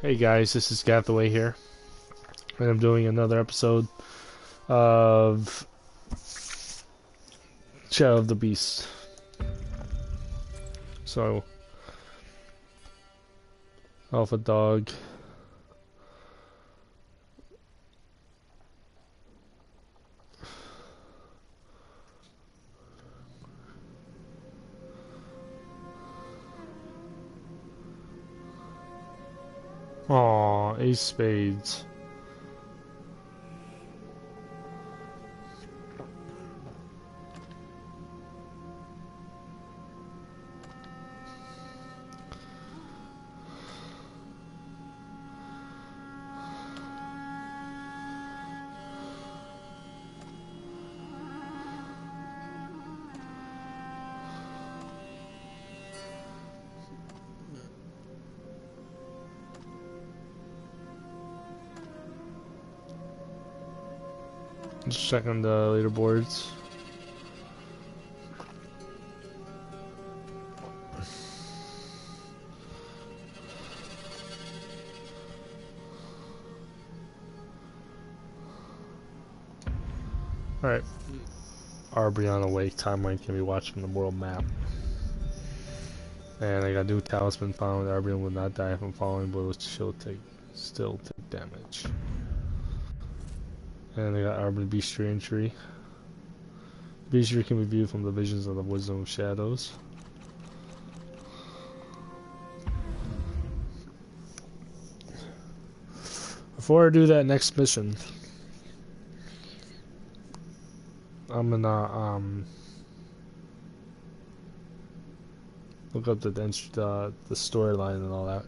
Hey guys, this is Gathaway here, and I'm doing another episode of Shadow of the Beast. So, Alpha Dog. Aw, Ace Spades. Just checking the leaderboards. Alright. Arbrion awake. Timeline can be watched from the world map. And I got new talisman found. Arbrion will not die from falling, but will still take damage. And I got Arbrion Bestiary entry. Bestiary can be viewed from the visions of the Wisdom of Shadows. Before I do that next mission, I'm gonna look up the storyline and all that.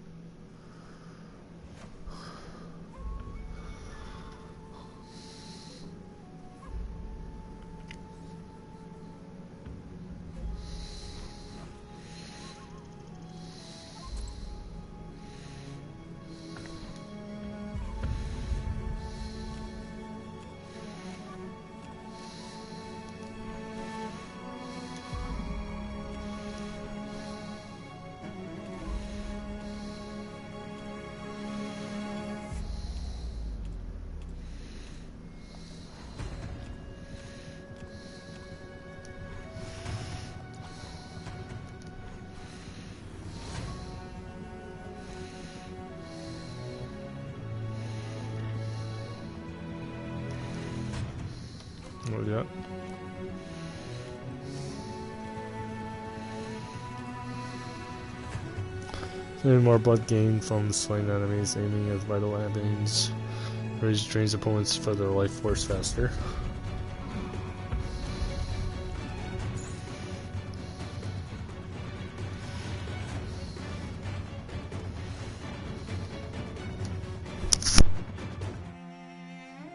What we got? Any more blood gained from slain enemies aiming at vital enemies. Rage drains opponents for their life force faster.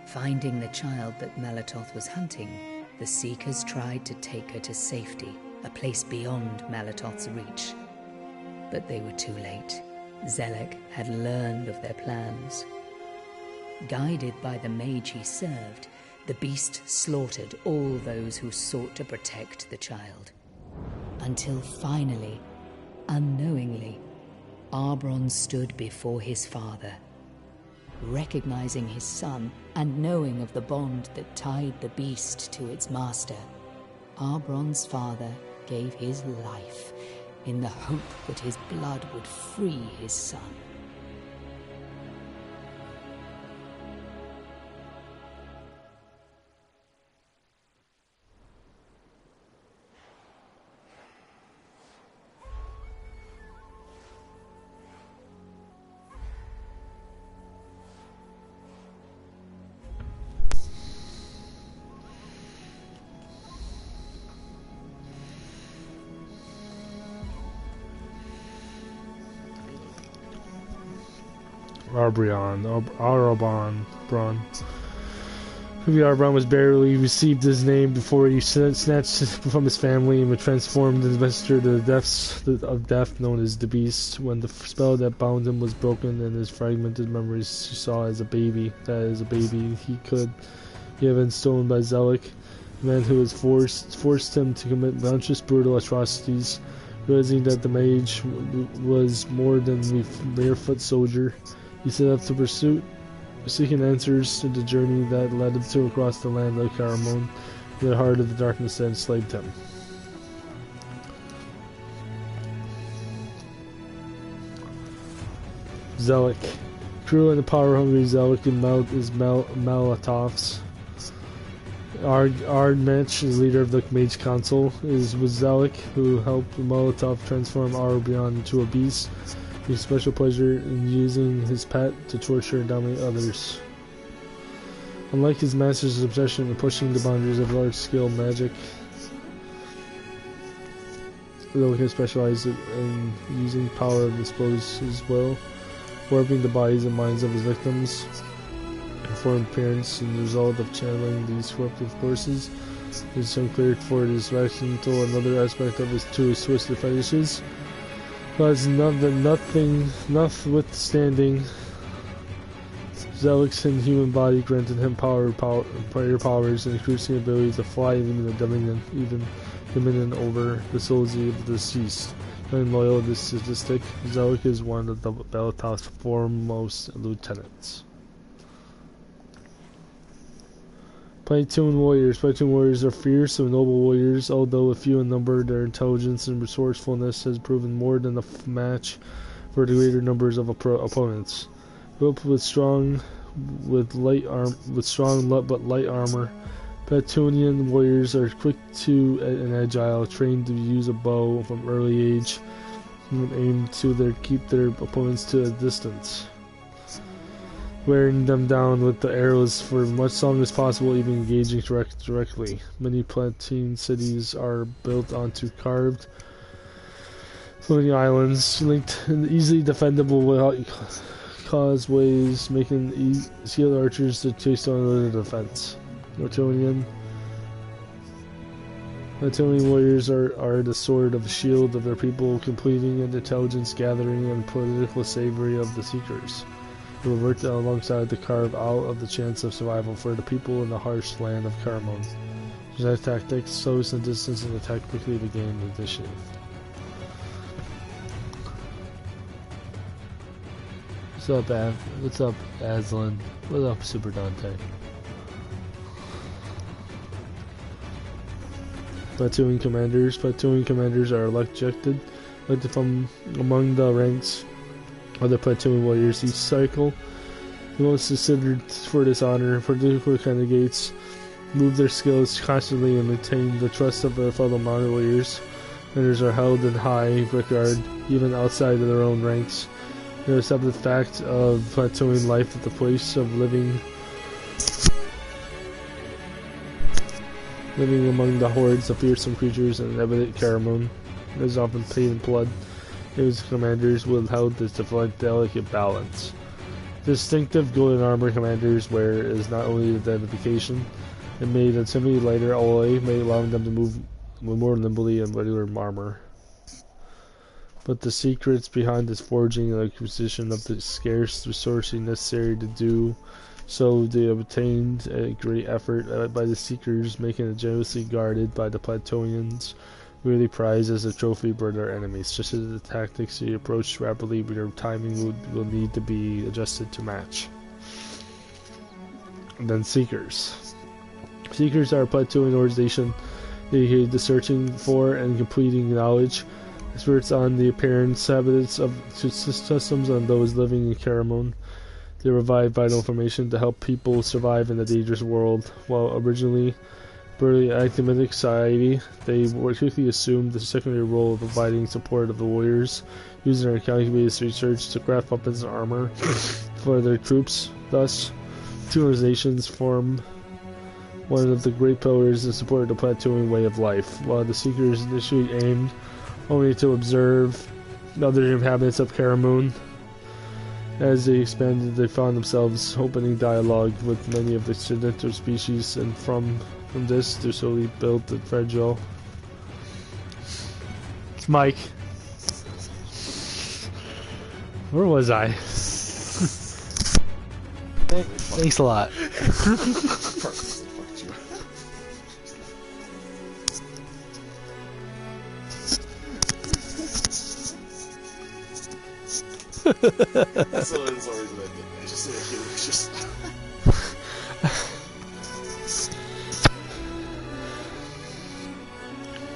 Finding the child that Melitoth was hunting, the Seekers tried to take her to safety, a place beyond Melitoth's reach. But they were too late. Zelek had learned of their plans. Guided by the mage he served, the beast slaughtered all those who sought to protect the child. Until finally, unknowingly, Arbron stood before his father. Recognizing his son and knowing of the bond that tied the beast to its master, Arbron's father gave his life in the hope that his blood would free his son. Arbron. Maybe Arbron was barely received his name before he snatched from his family and was transformed and invested to the depths of death known as the Beast. When the spell that bound him was broken and his fragmented memories he saw as a baby, he had been stolen by Zelek, a man who has forced him to commit malicious brutal atrocities. Realizing that the mage was more than a mere foot soldier, He set up to pursuit, seeking answers to the journey that led him to across the land of Caramon, in the heart of the darkness that enslaved him. Zealot. Cruel and power-hungry Zealot is Malatovs. Ardmech is leader of the Mage Council, was Zealot, who helped Molotov transform Aurobion into a beast. He takes special pleasure in using his pet to torture and dominate others. Unlike his master's obsession in pushing the boundaries of large-scale magic, Zealot can specialize in using power to expose his will, warping the bodies and minds of his victims. Form appearance and the result of channeling these corruptive forces is unclear for his reaction until another aspect of his twisted fetishes. But notwithstanding, Zealot's inhuman body granted him prayer powers and increasing ability to fly and even dominion over the souls of the deceased. And loyal to this statistic, Zealot is one of the Bellatov's foremost lieutenants. Platoon warriors. Platoon warriors are fierce and noble warriors, although few in number. Their intelligence and resourcefulness has proven more than a match for the greater numbers of opponents. Built with strong but light armor, Platoonian warriors are quick to and agile, trained to use a bow from early age, and aim to keep their opponents to a distance, wearing them down with the arrows for much long as possible, even engaging directly. Many Platoon cities are built onto carved floating islands, linked and easily defendable without causeways, making skilled archers to chase down the defense. Platoonian warriors are the sword of the shield of their people, completing an intelligence gathering and political savory of the Seekers. They will work alongside to carve out of the chance of survival for the people in the harsh land of Caramon. Genetic tactics, close and distance, and attack quickly to gain the initiative. What's up, Aslan? What's up, Super Dante? Platoon commanders. Platoon commanders are elected from among the ranks of the platoon warriors each cycle. The most considered for this honor, particular candidates move their skills constantly and maintain the trust of their fellow mounted warriors. Commanders are held in high regard, even outside of their own ranks. They accept the fact of platoon life at the place of living among the hordes of fearsome creatures and evident Caramon. It is often paid in blood. His commanders will held this delicate balance. Distinctive golden armor commanders wear is not only identification, and made of simply lighter alloy, may allow them to move more nimbly in regular armor. But the secrets behind this forging and acquisition of the scarce resources necessary to do so they obtained a great effort by the Seekers, making it generously guarded by the Platonians, really prized as a trophy by their enemies. Just as the tactics they approach rapidly, their timing will need to be adjusted to match. And then Seekers. Seekers are a Platonian organization dedicated to searching for and completing knowledge. Experts on the appearance, habits of systems on those living in Caramon. They provide vital information to help people survive in a dangerous world. While originally Burly academic society, they quickly assumed the secondary role of providing support of the warriors, using their calculated research to craft weapons and armor for their troops. Thus, two organizations form one of the great pillars in support of the Platonian way of life. While the Seekers initially aimed only to observe the other inhabitants of Caramon, as they expanded, they found themselves opening dialogue with many of the accidental species, and from this, they slowly built the fragile. It's Mike. Where was I? Thanks a lot. That's always a good idea.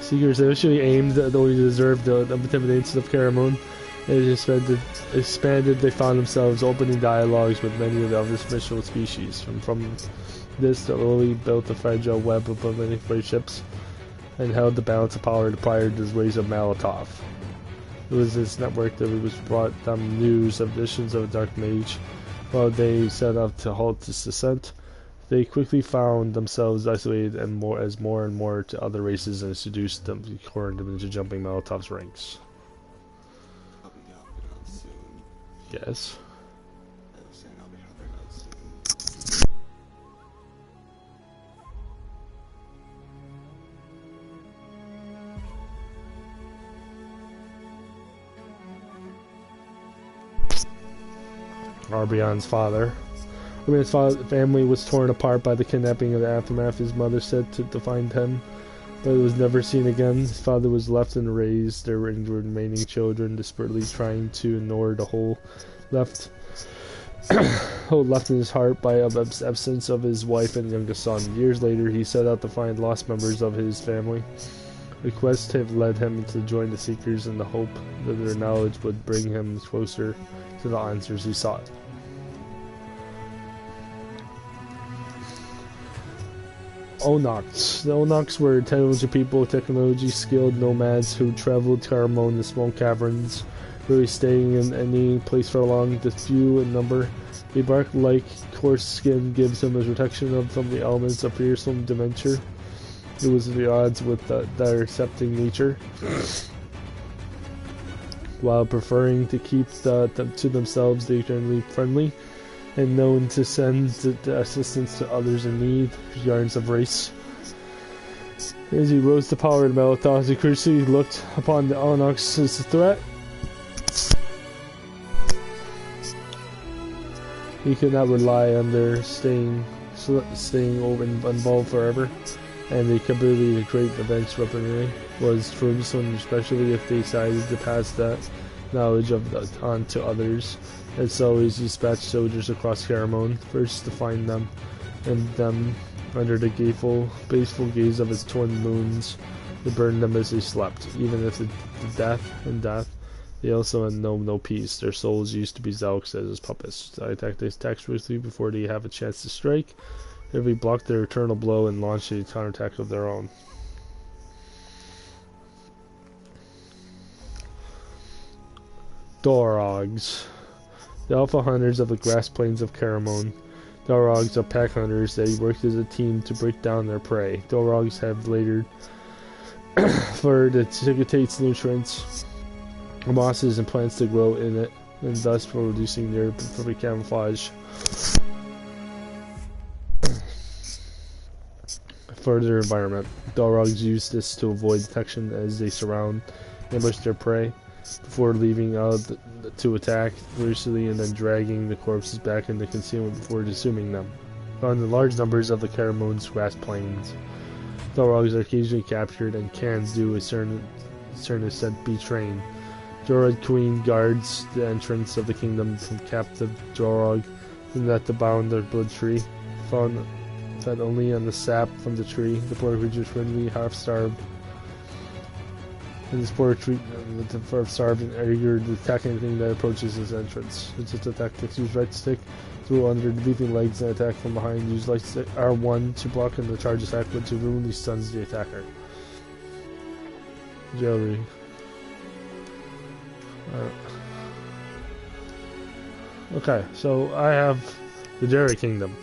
Seekers initially aimed at those who deserved the intimidations of Caramon. As it expanded, they found themselves opening dialogues with many of the other special species. From this, the early built a fragile web of many friendships and held the balance of power prior to the ways of Malatoth. It was this network that was brought them news of visions of a dark mage. While they set out to halt this descent, they quickly found themselves isolated and more and more to other races and seduced them, turned them into jumping Molotov's ranks. I'll be hopping out soon. Yes. I was saying I'll be hopping out soon. Arbion's father. Arbion's family was torn apart by the kidnapping of the aftermath. His mother said to find him, but was never seen again. His father was left and raised their remaining children, desperately trying to ignore the hole left in his heart by the absence of his wife and youngest son. Years later, he set out to find lost members of his family. The quest had led him to join the Seekers in the hope that their knowledge would bring him closer to the answers he sought. Onox. The Onox were intelligent people, technology-skilled nomads who traveled Caramon in small caverns, really staying in any place for long. The few in number, a bark-like coarse skin gives them a protection from the elements of fearsome dementia. It was at the odds with their accepting nature, while preferring to keep them to themselves. They generally friendly and known to send the assistance to others in need. Yarns of race. As he rose to power in Malatoth, he crucially looked upon the Onox as a threat. He could not rely on their staying involved forever, and the capability to create events weaponry was troublesome, especially if they decided to pass that knowledge on to others. And so he dispatched soldiers across Caramon, first to find them, and them under the baseful gaze of his twin moons, to burn them as they slept. Even if the death, they also had no peace. Their souls used to be Zalx as his puppets. They attack swiftly before they have a chance to strike. If we blocked their eternal blow and launched a counterattack of their own. Dorogs. The alpha hunters of the grass plains of Caramon. Dorogs are pack hunters. They worked as a team to break down their prey. Dorogs have later for the Tigitate's nutrients, mosses and plants to grow in it, and thus for reducing their perfect camouflage. For their environment. Dorogs use this to avoid detection as they ambush their prey before leaving out to attack furiously and then dragging the corpses back into concealment before consuming them. Found in large numbers of the Caramon's grass plains. Dorogs are occasionally captured and can do a certain extent be trained. Dryad Queen guards the entrance of the kingdom from captive Dorog and that to bound their blood tree. Found fed only on the sap from the tree. The poor creatures friendly, half-starved. And this poor tree, starved and eager to attack anything that approaches his entrance. It's just a tactic. Use right stick through under the leaping legs and attack from behind. Use light stick R1 to block and the charge attack, but to ruin stuns the attacker. Jailry. Okay, so I have the Jerry Kingdom.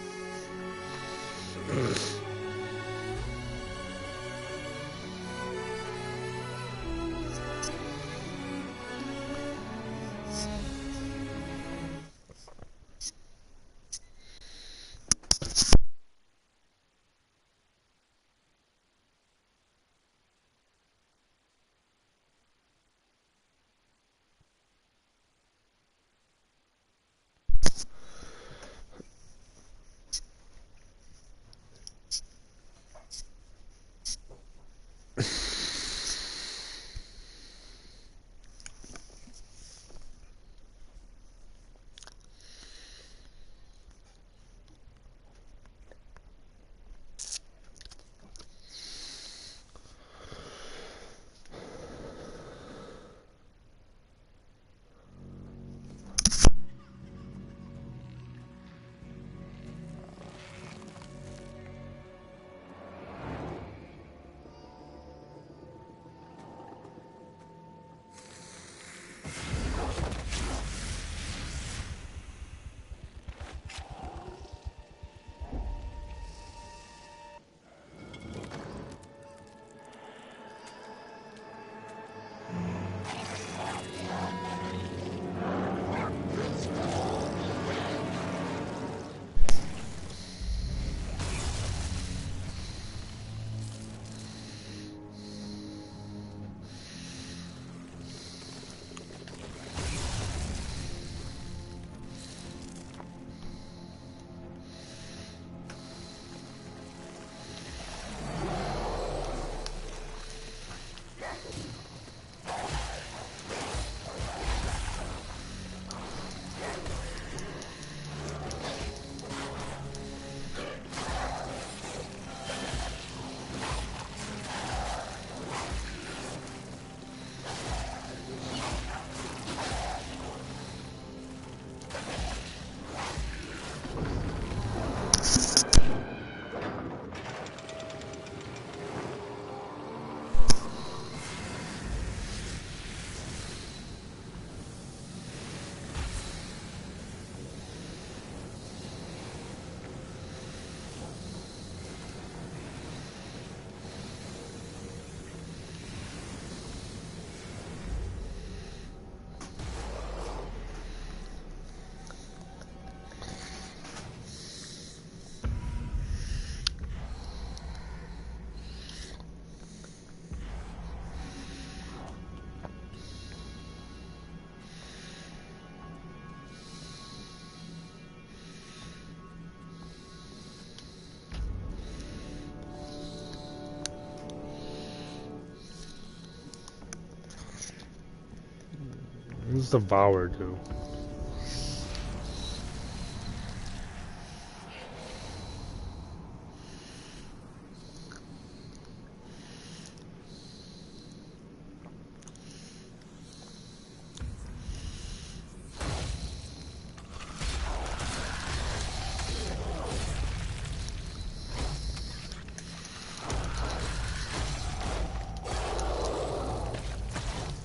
What's Devour do?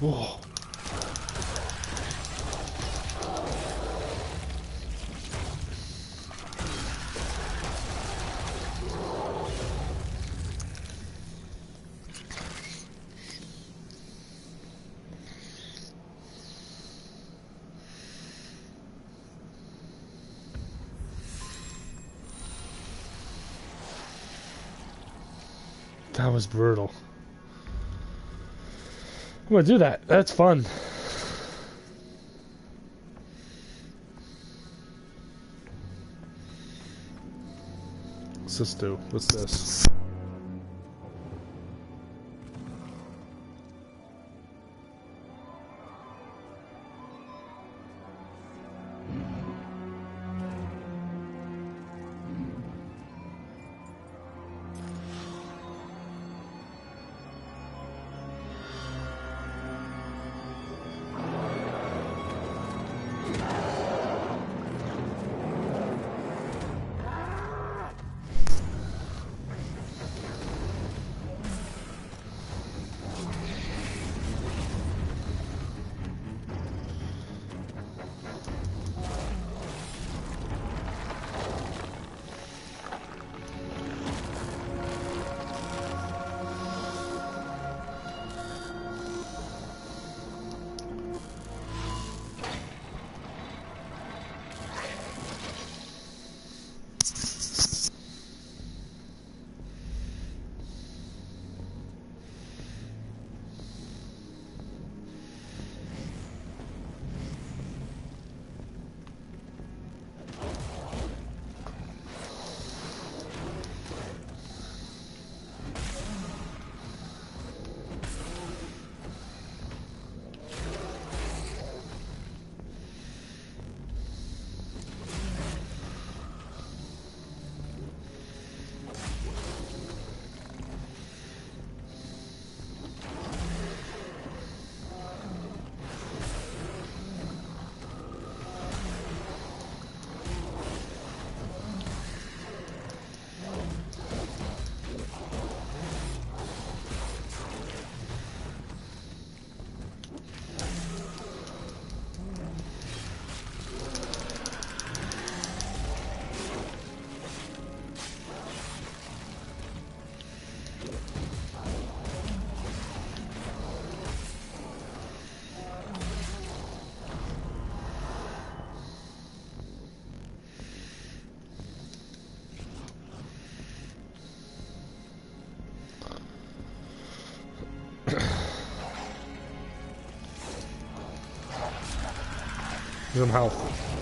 Whoa. That was brutal. I'm gonna do that. That's fun. What's this do? What's this? Some health.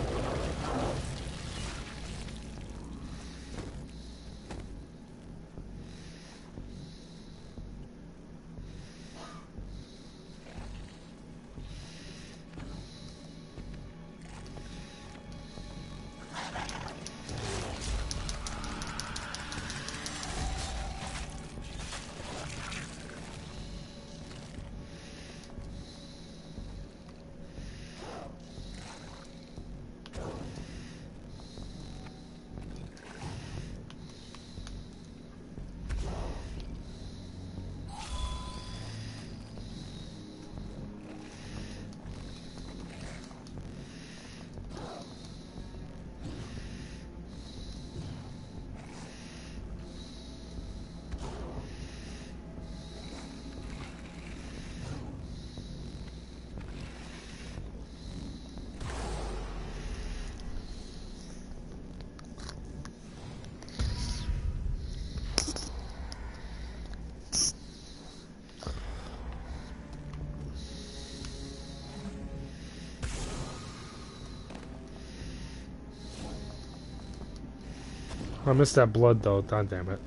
I missed that blood though, god damn it.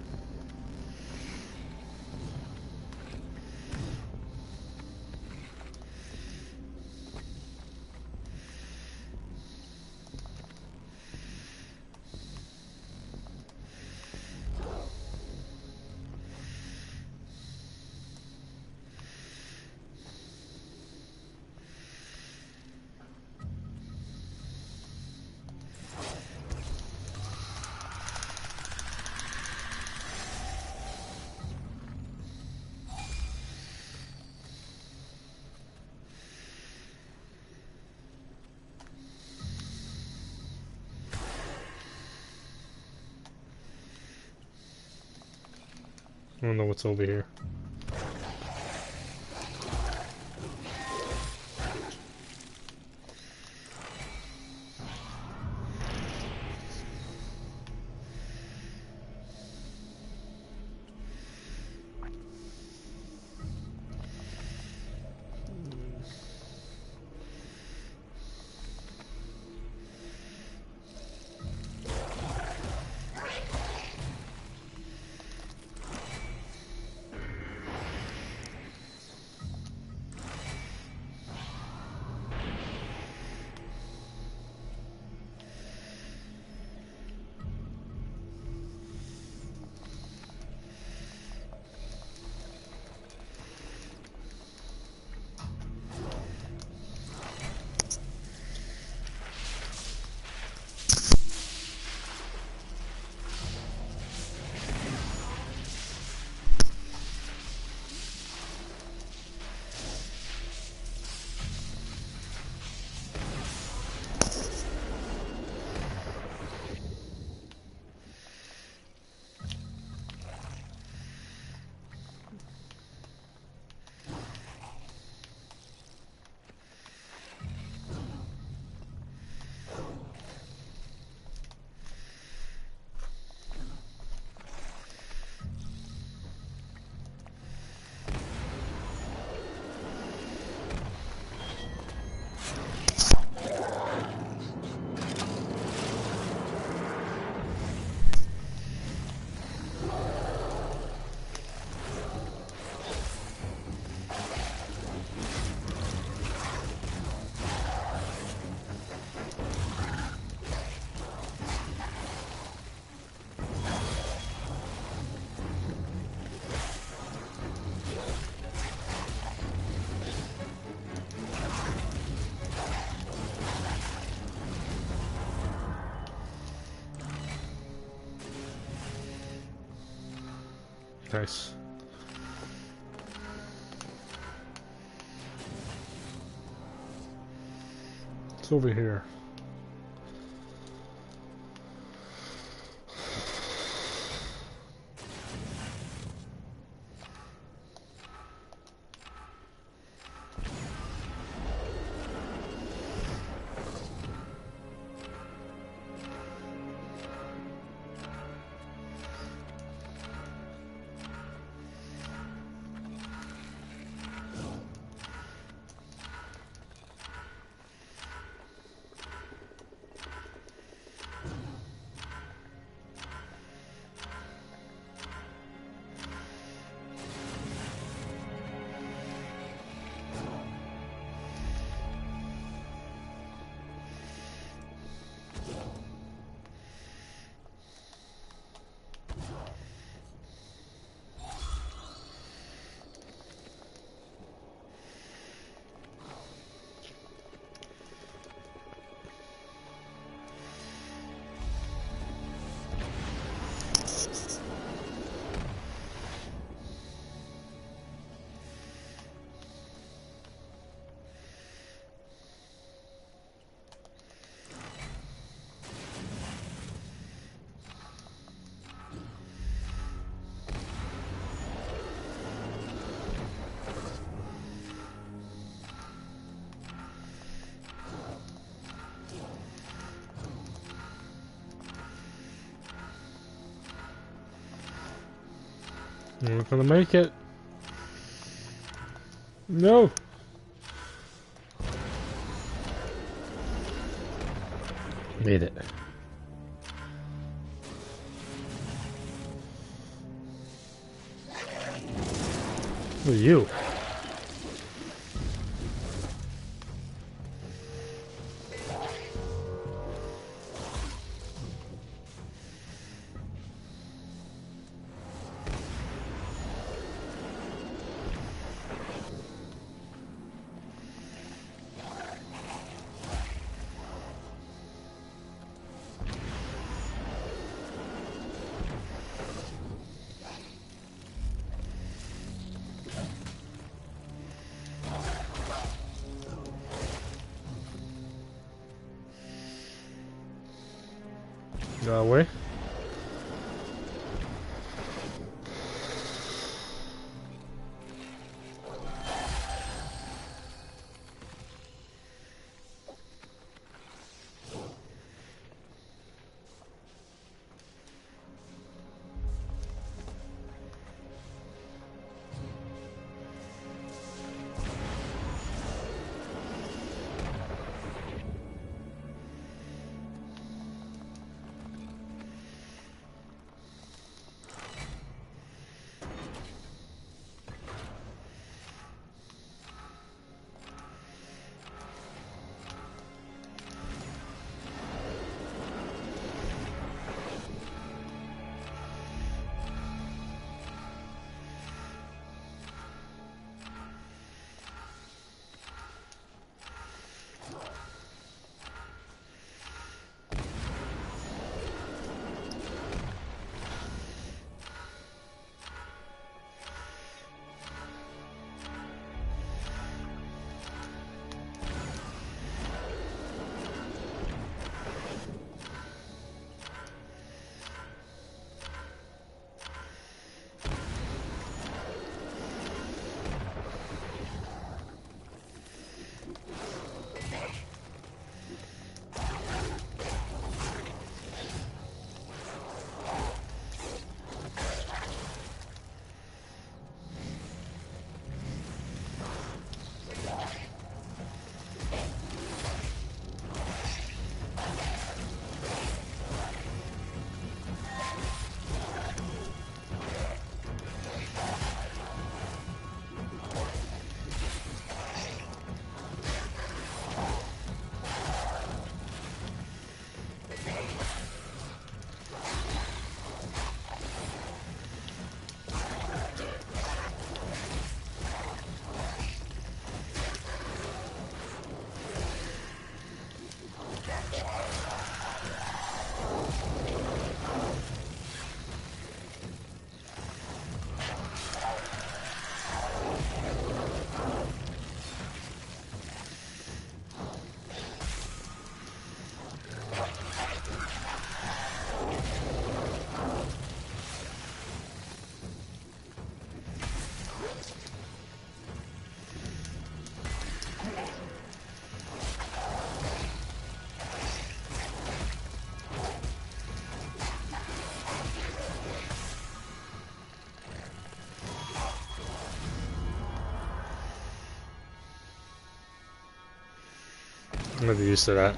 I don't know what's over here. Nice. It's over here. We're not gonna make it. No. Made it. Who are you? Got away. I'm gonna be used to that.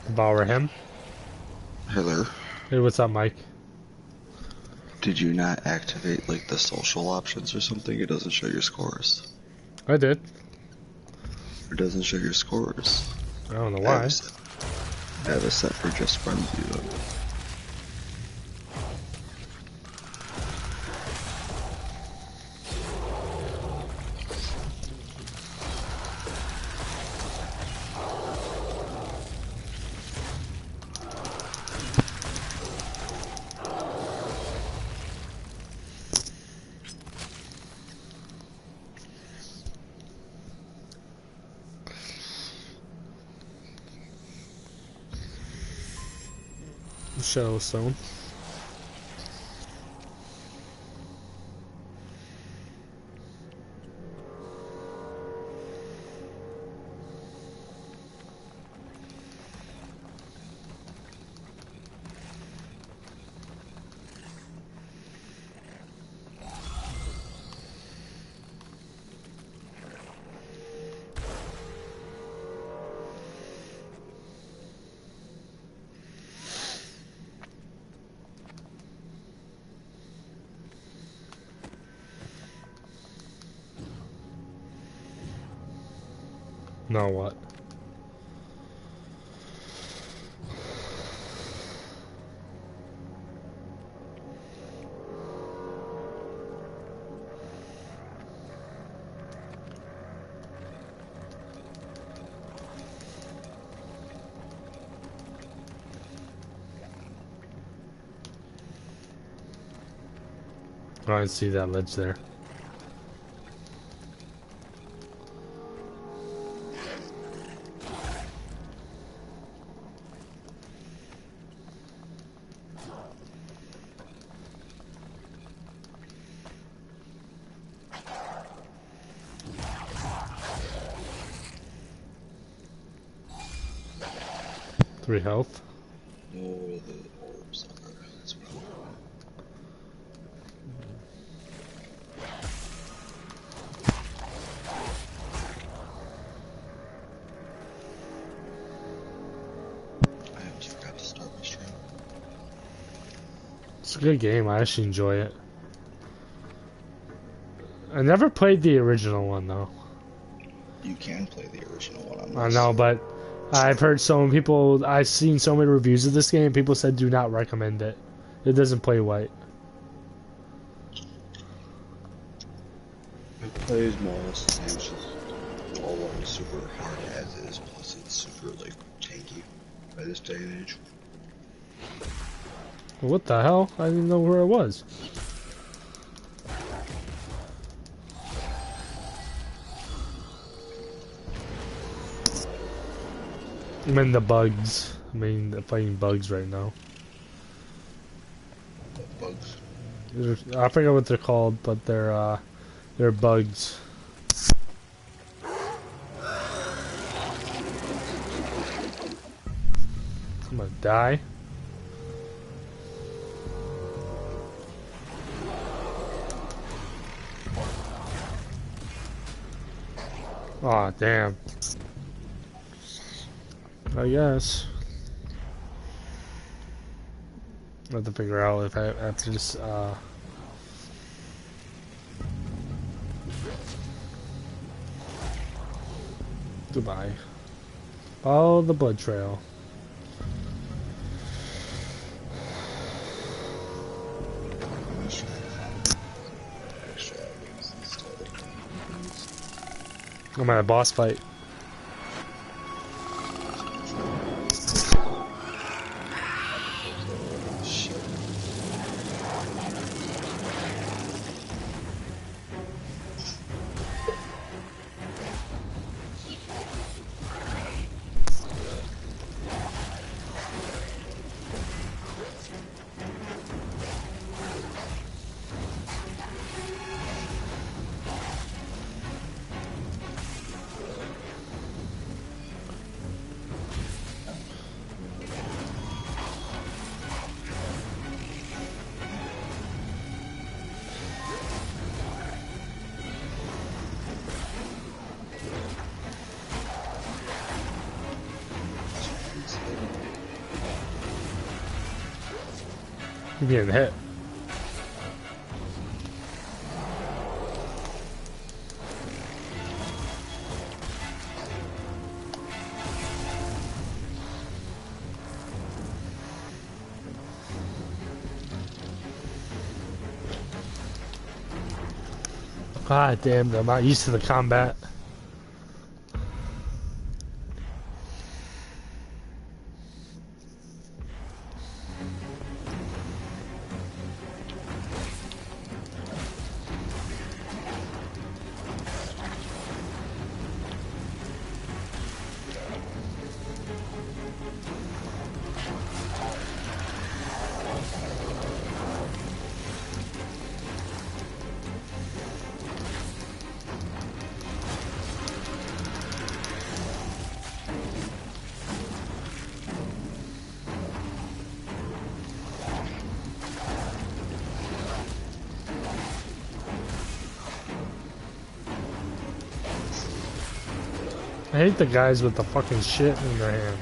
Devour him. Hello. Hey, what's up, Mike? Did you not activate like the social options or something? It doesn't show your scores. I did. It doesn't show your scores. I don't know I why. have a set for just frenzy though. Shadowstone. Now what? Oh, I see that ledge there. Three health. No, the orbs are. That's what I want. I almost forgot to start my stream. It's a good game. I actually enjoy it. I never played the original one though. You can play the original one on this. I know, but I've heard so many people. I've seen so many reviews of this game. People said do not recommend it. It doesn't play white. It plays more or less the same. It's just all one super hard as is. Plus, it's super like tanky by this day and age. What the hell? I didn't know where it was. I mean the bugs. I mean they're fighting bugs right now. Bugs. I forget what they're called, but they're bugs. I'm gonna die. Aw, damn. I guess. I have to figure out if I have to just, goodbye. Follow the blood trail. I'm at a boss fight. I'm getting hit. God damn, I'm not used to the combat. I hate the guys with the fucking shit in their hand.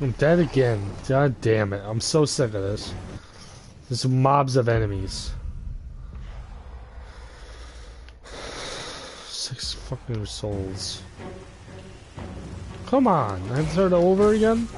I'm dead again. God damn it. I'm so sick of this. There's mobs of enemies. 6 fucking souls. Come on. I have to start over again?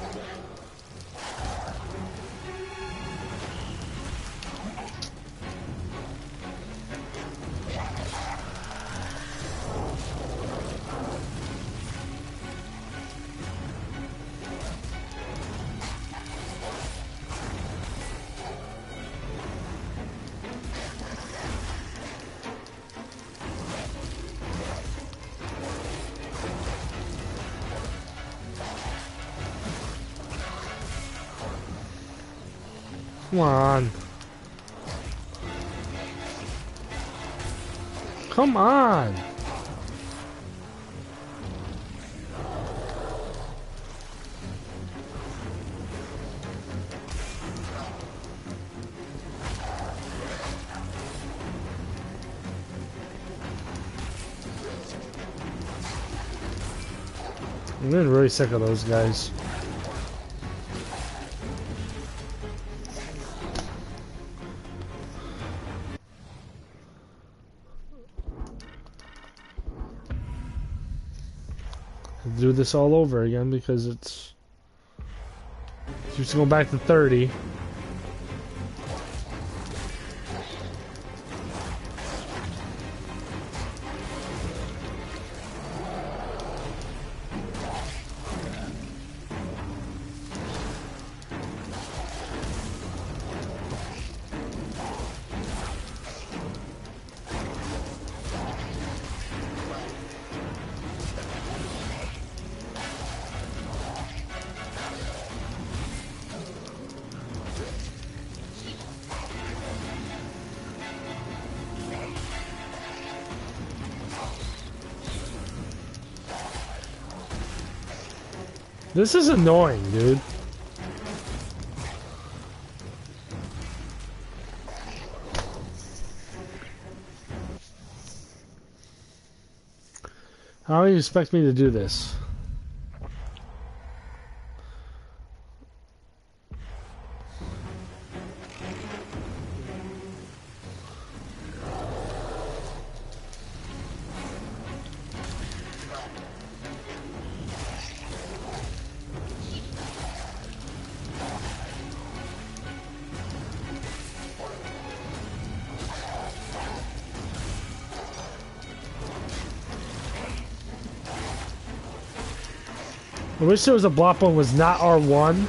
Come on. Come on. I'm getting really sick of those guys. Do this all over again because it's just going back to 30. This is annoying, dude. How do you expect me to do this? I wish there was a block one was not R1.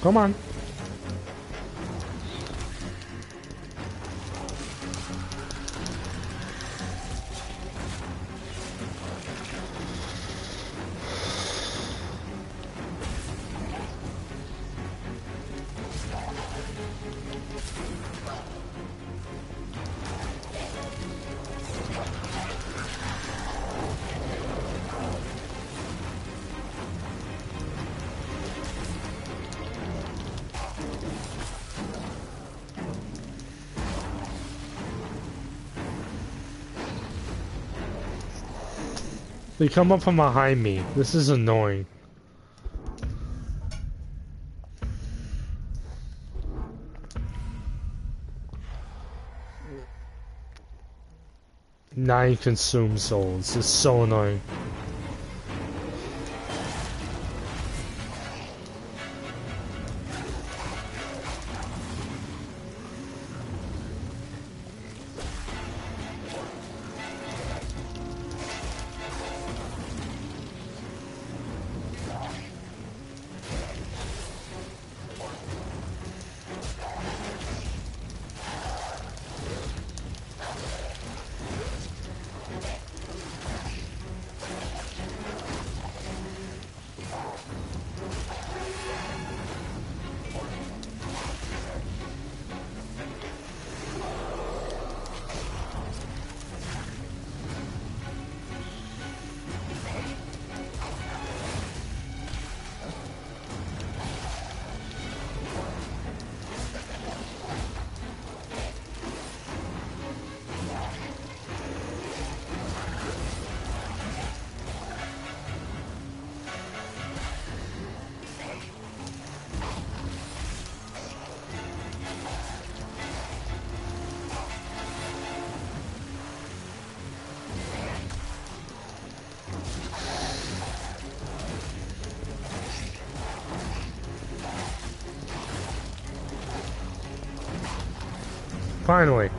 Come on. They come up from behind me. This is annoying. Nine consumed souls. It's so annoying. Finally.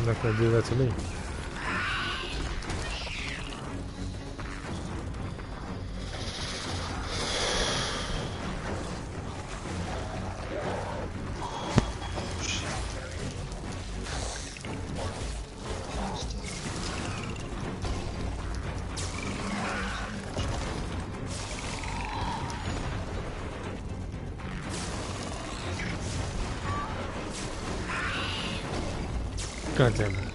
not gonna do that to me. God damn it.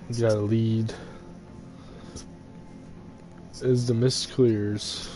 You got a lead. As the mist clears,